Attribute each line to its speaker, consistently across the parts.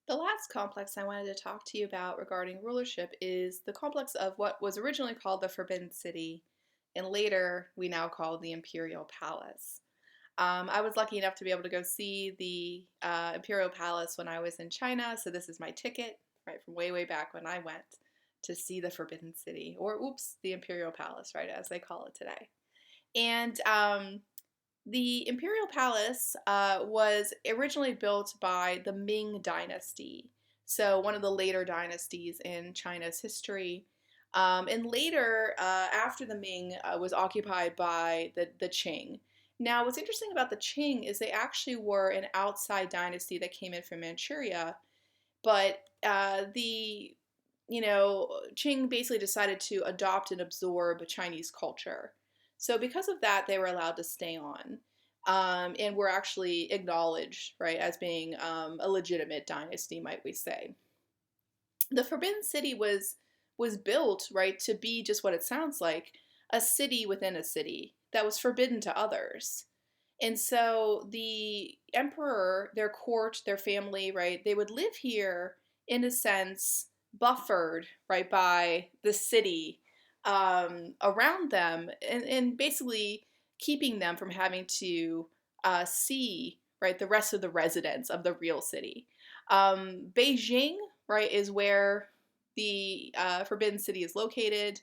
Speaker 1: The last complex I wanted to talk to you about regarding rulership is the complex of what was originally called the Forbidden City, and later we now call the Imperial Palace. I was lucky enough to be able to go see the Imperial Palace when I was in China, so this is my ticket, right, from way, way back when I went to see the Forbidden City, or oops, the Imperial Palace, right, as they call it today. And the Imperial Palace was originally built by the Ming Dynasty, so one of the later dynasties in China's history. And later, after the Ming, was occupied by the Qing. Now, what's interesting about the Qing is they actually were an outside dynasty that came in from Manchuria, but the Qing basically decided to adopt and absorb Chinese culture. So because of that, they were allowed to stay on, and were actually acknowledged, right, as being a legitimate dynasty, might we say. The Forbidden City was built, right, to be just what it sounds like, a city within a city that was forbidden to others. And so the emperor, their court, their family, right, they would live here in a sense buffered, right, by the city around them, and basically keeping them from having to see, right, the rest of the residents of the real city. Beijing, right, is where the Forbidden City is located.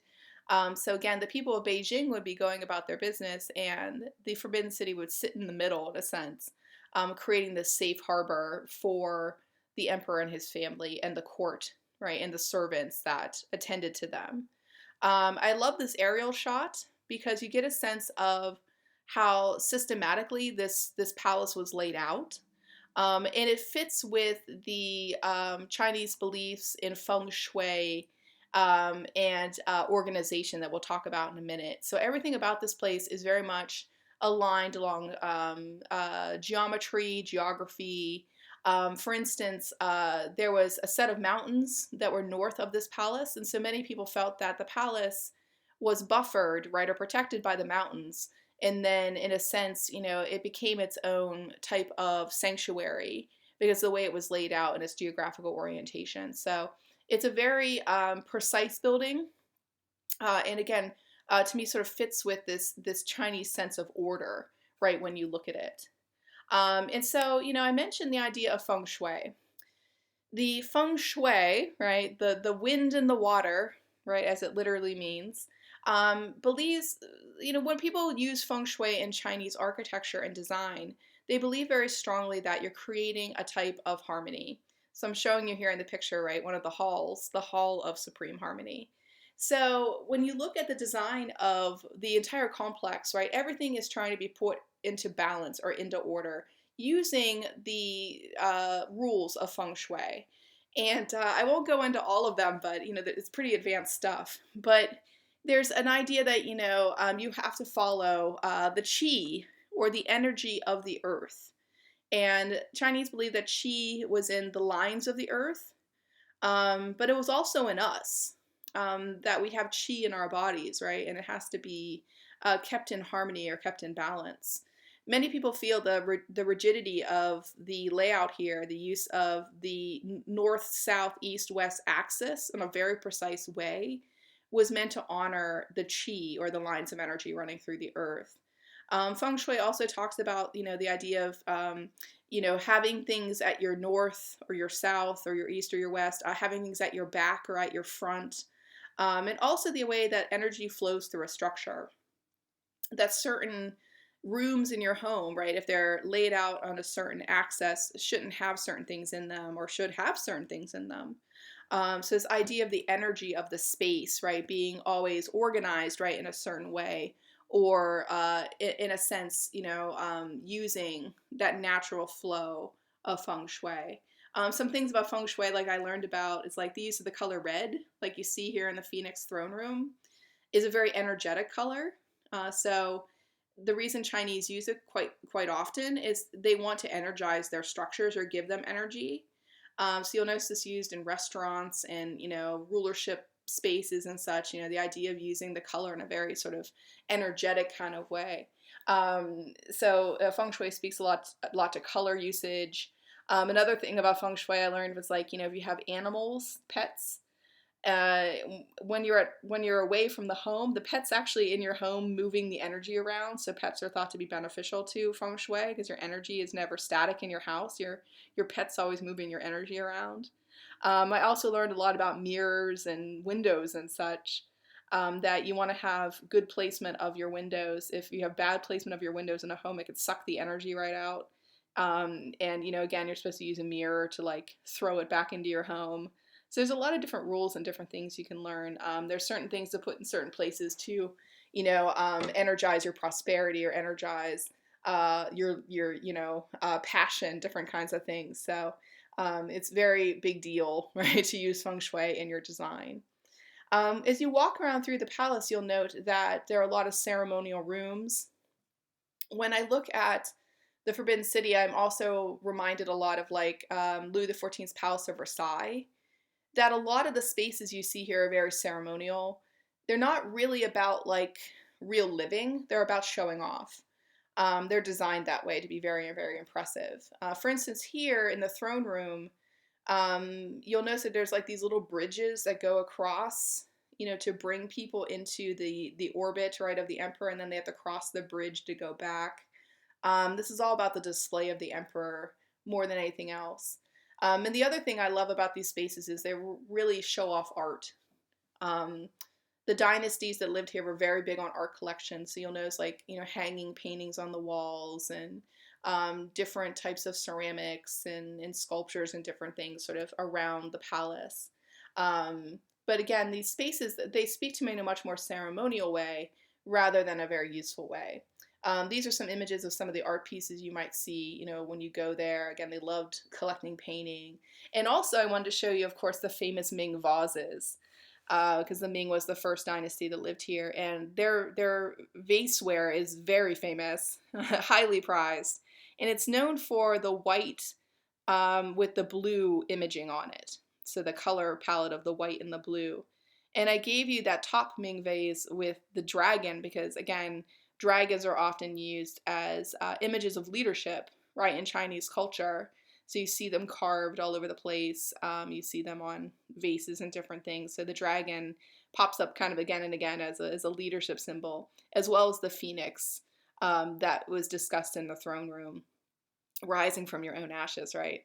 Speaker 1: So again, the people of Beijing would be going about their business, and the Forbidden City would sit in the middle, in a sense, creating this safe harbor for the emperor and his family and the court, right, and the servants that attended to them. I love this aerial shot because you get a sense of how systematically this palace was laid out. And it fits with the Chinese beliefs in feng shui and organization that we'll talk about in a minute. So everything about this place is very much aligned along geometry, geography. For instance, there was a set of mountains that were north of this palace, and so many people felt that the palace was buffered, right, or protected by the mountains. And then, in a sense, it became its own type of sanctuary because the way it was laid out in its geographical orientation. So it's a very precise building, and again, to me, sort of fits with this Chinese sense of order, right? When you look at it, and so I mentioned the idea of feng shui. The feng shui, right? The wind and the water, right? As it literally means, believes when people use feng shui in Chinese architecture and design, they believe very strongly that you're creating a type of harmony. So I'm showing you here in the picture, right? One of the halls, the Hall of Supreme Harmony. So when you look at the design of the entire complex, right, everything is trying to be put into balance or into order using the rules of feng shui. And I won't go into all of them, but it's pretty advanced stuff. But there's an idea that you have to follow the qi, or the energy of the earth. And Chinese believe that qi was in the lines of the earth, but it was also in us. That we have qi in our bodies, right? And it has to be kept in harmony or kept in balance. Many people feel the rigidity of the layout here, the use of the north, south, east, west axis in a very precise way, was meant to honor the qi, or the lines of energy running through the earth. Feng Shui also talks about, the idea of, having things at your north or your south or your east or your west, having things at your back or at your front, and also the way that energy flows through a structure. That certain rooms in your home, right, if they're laid out on a certain axis, shouldn't have certain things in them or should have certain things in them. So this idea of the energy of the space, right, being always organized, right, in a certain way, or in a sense, using that natural flow of feng shui. Some things about feng shui, like I learned about, is like the use of the color red, like you see here in the Phoenix throne room, is a very energetic color. So the reason Chinese use it quite often is they want to energize their structures or give them energy. So you'll notice this used in restaurants and rulership spaces and such. The idea of using the color in a very sort of energetic kind of way. So feng shui speaks a lot to color usage. Another thing about feng shui I learned was like, if you have animals, pets, uh, when you're away from the home, the pet's actually in your home moving the energy around. So pets are thought to be beneficial to feng shui because your energy is never static in your house. Your pet's always moving your energy around. I also learned a lot about mirrors and windows and such. That you want to have good placement of your windows. If you have bad placement of your windows in a home, it could suck the energy right out. And again, you're supposed to use a mirror to like throw it back into your home. So there's a lot of different rules and different things you can learn. There's certain things to put in certain places to, energize your prosperity or energize your passion, different kinds of things. So it's very big deal, right, to use feng shui in your design. As you walk around through the palace, you'll note that there are a lot of ceremonial rooms. When I look at the Forbidden City, I'm also reminded a lot of like Louis XIV's Palace of Versailles, that a lot of the spaces you see here are very ceremonial. They're not really about like real living, they're about showing off. They're designed that way to be very, very impressive. For instance, here in the throne room, you'll notice that there's like these little bridges that go across, to bring people into the orbit, right, of the emperor, and then they have to cross the bridge to go back. This is all about the display of the emperor more than anything else. And the other thing I love about these spaces is they really show off art. Um, the dynasties that lived here were very big on art collections. So you'll notice like, hanging paintings on the walls and different types of ceramics and sculptures and different things sort of around the palace. But again, these spaces, they speak to me in a much more ceremonial way rather than a very useful way. These are some images of some of the art pieces you might see, when you go there. Again, they loved collecting painting. And also I wanted to show you, of course, the famous Ming vases, because the Ming was the first dynasty that lived here, and their vaseware is very famous, highly prized, and it's known for the white with the blue imaging on it. So the color palette of the white and the blue. And I gave you that top Ming vase with the dragon because, again, dragons are often used as images of leadership, right, in Chinese culture. So you see them carved all over the place. You see them on vases and different things. So the dragon pops up kind of again and again as a leadership symbol, as well as the phoenix that was discussed in the throne room, rising from your own ashes, right?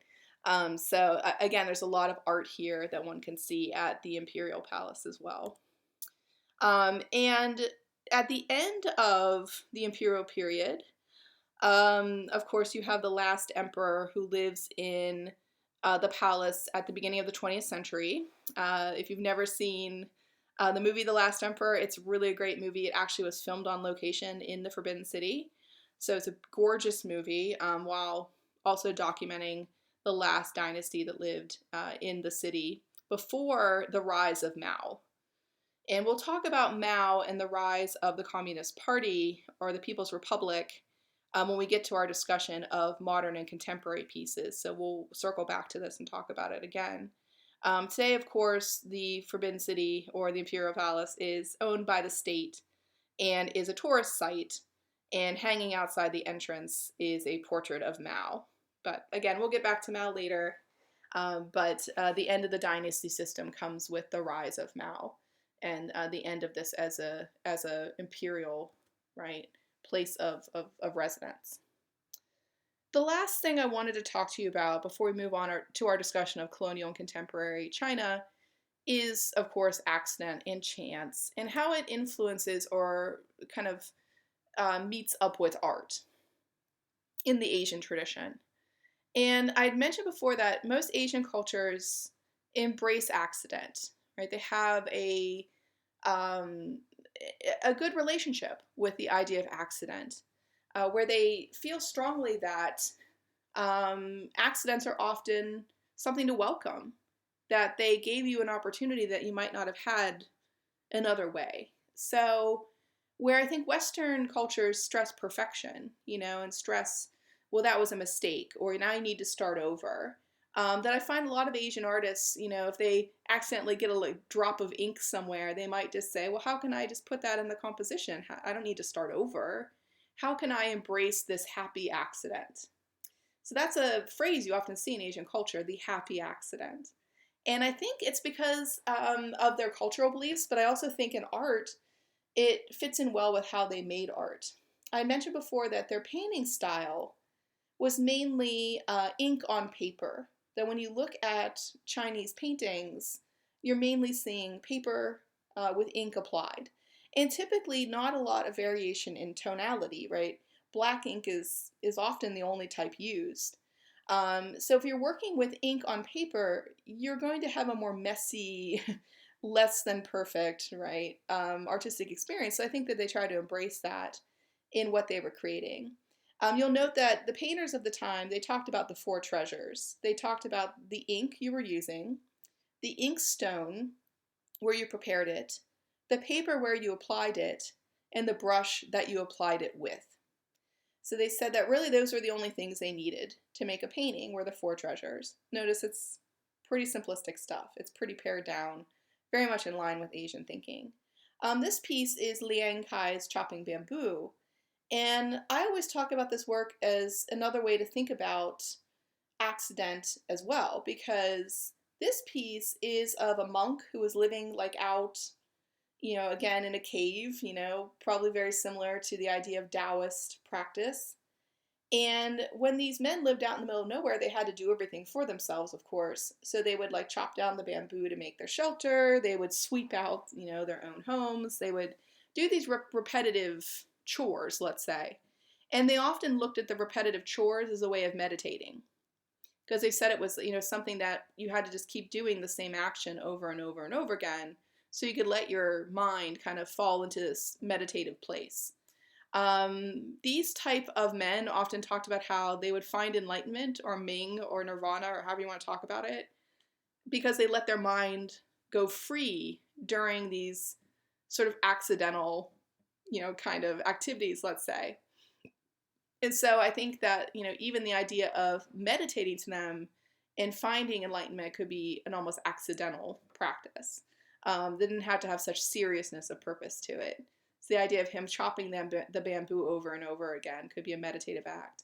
Speaker 1: So again, there's a lot of art here that one can see at the Imperial Palace as well. And at the end of the imperial period, of course, you have the last emperor who lives in the palace at the beginning of the 20th century. If you've never seen the movie The Last Emperor, it's really a great movie. It actually was filmed on location in the Forbidden City. So it's a gorgeous movie while also documenting the last dynasty that lived in the city before the rise of Mao. And we'll talk about Mao and the rise of the Communist Party or the People's Republic when we get to our discussion of modern and contemporary pieces. So we'll circle back to this and talk about it again. Today, of course, the Forbidden City or the Imperial Palace is owned by the state and is a tourist site. And hanging outside the entrance is a portrait of Mao. But again, we'll get back to Mao later. But the end of the dynasty system comes with the rise of Mao and the end of this as a imperial, right, place of residence. The last thing I wanted to talk to you about before we move on to our discussion of colonial and contemporary China is, of course, accident and chance and how it influences or kind of meets up with art in the Asian tradition. And I'd mentioned before that most Asian cultures embrace accident, right? They have um, a good relationship with the idea of accident, where they feel strongly that accidents are often something to welcome, that they gave you an opportunity that you might not have had another way. So, where I think Western cultures stress perfection, and stress, well, that was a mistake, or now you need to start over. That I find a lot of Asian artists, if they accidentally get a drop of ink somewhere, they might just say, well, how can I just put that in the composition? I don't need to start over. How can I embrace this happy accident? So that's a phrase you often see in Asian culture, the happy accident. And I think it's because of their cultural beliefs, but I also think in art, it fits in well with how they made art. I mentioned before that their painting style was mainly ink on paper. That when you look at Chinese paintings, you're mainly seeing paper with ink applied. And typically, not a lot of variation in tonality, right? Black ink is often the only type used. So if you're working with ink on paper, you're going to have a more messy, less than perfect, right, artistic experience. So I think that they try to embrace that in what they were creating. You'll note that the painters of the time, they talked about the four treasures. They talked about the ink you were using, the ink stone where you prepared it, the paper where you applied it, and the brush that you applied it with. So they said that really those were the only things they needed to make a painting were the four treasures. Notice it's pretty simplistic stuff. It's pretty pared down, very much in line with Asian thinking. This piece is Liang Kai's Chopping Bamboo, and I always talk about this work as another way to think about accident as well, because this piece is of a monk who was living like out, again in a cave, probably very similar to the idea of Taoist practice. And when these men lived out in the middle of nowhere, they had to do everything for themselves, of course. So they would like chop down the bamboo to make their shelter. They would sweep out, their own homes. They would do these repetitive chores, let's say. And they often looked at the repetitive chores as a way of meditating because they said it was, something that you had to just keep doing the same action over and over and over again so you could let your mind kind of fall into this meditative place. These type of men often talked about how they would find enlightenment or Ming or Nirvana or however you want to talk about it because they let their mind go free during these sort of accidental, kind of activities, let's say. And so I think that, even the idea of meditating to them and finding enlightenment could be an almost accidental practice. They didn't have to have such seriousness of purpose to it. So the idea of him chopping the bamboo over and over again could be a meditative act.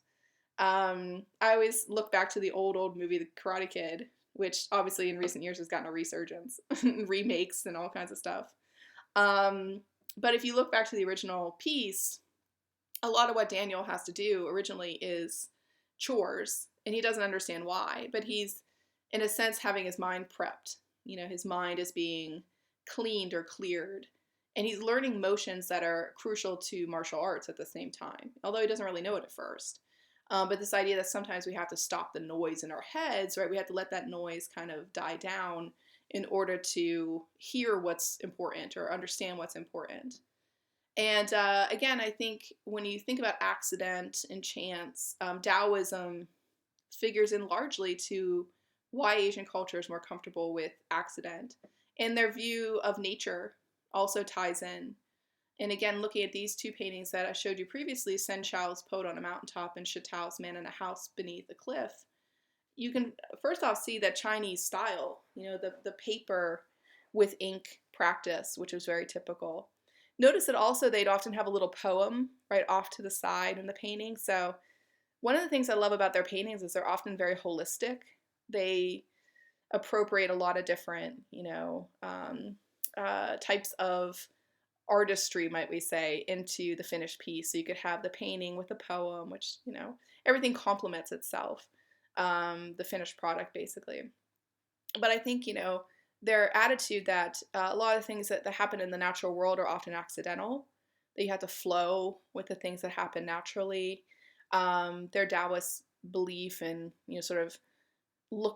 Speaker 1: I always look back to the old movie, The Karate Kid, which obviously in recent years has gotten a resurgence, remakes and all kinds of stuff. But if you look back to the original piece, a lot of what Daniel has to do originally is chores, and he doesn't understand why, but he's, in a sense, having his mind prepped. His mind is being cleaned or cleared, and he's learning motions that are crucial to martial arts at the same time, although he doesn't really know it at first. But this idea that sometimes we have to stop the noise in our heads, right? We have to let that noise kind of die down in order to hear what's important or understand what's important. And again, I think when you think about accident and chance, Taoism figures in largely to why Asian culture is more comfortable with accident. And their view of nature also ties in. And again, looking at these two paintings that I showed you previously, Sen Chao's Poet on a Mountaintop and Shitao's Man in a House Beneath a Cliff, you can first off see that Chinese style, the paper with ink practice, which was very typical. Notice that also they'd often have a little poem right off to the side in the painting. So one of the things I love about their paintings is they're often very holistic. They appropriate a lot of different, types of artistry, might we say, into the finished piece. So you could have the painting with the poem, which, everything complements itself, the finished product, basically. But I think, their attitude that a lot of things that happen in the natural world are often accidental, that you have to flow with the things that happen naturally. Their Taoist belief in, sort of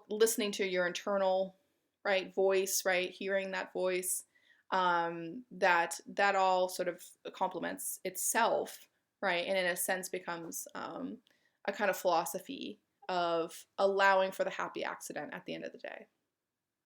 Speaker 1: listening to your internal, right, voice, right, hearing that voice, that all sort of complements itself, right, and in a sense becomes a kind of philosophy of allowing for the happy accident at the end of the day.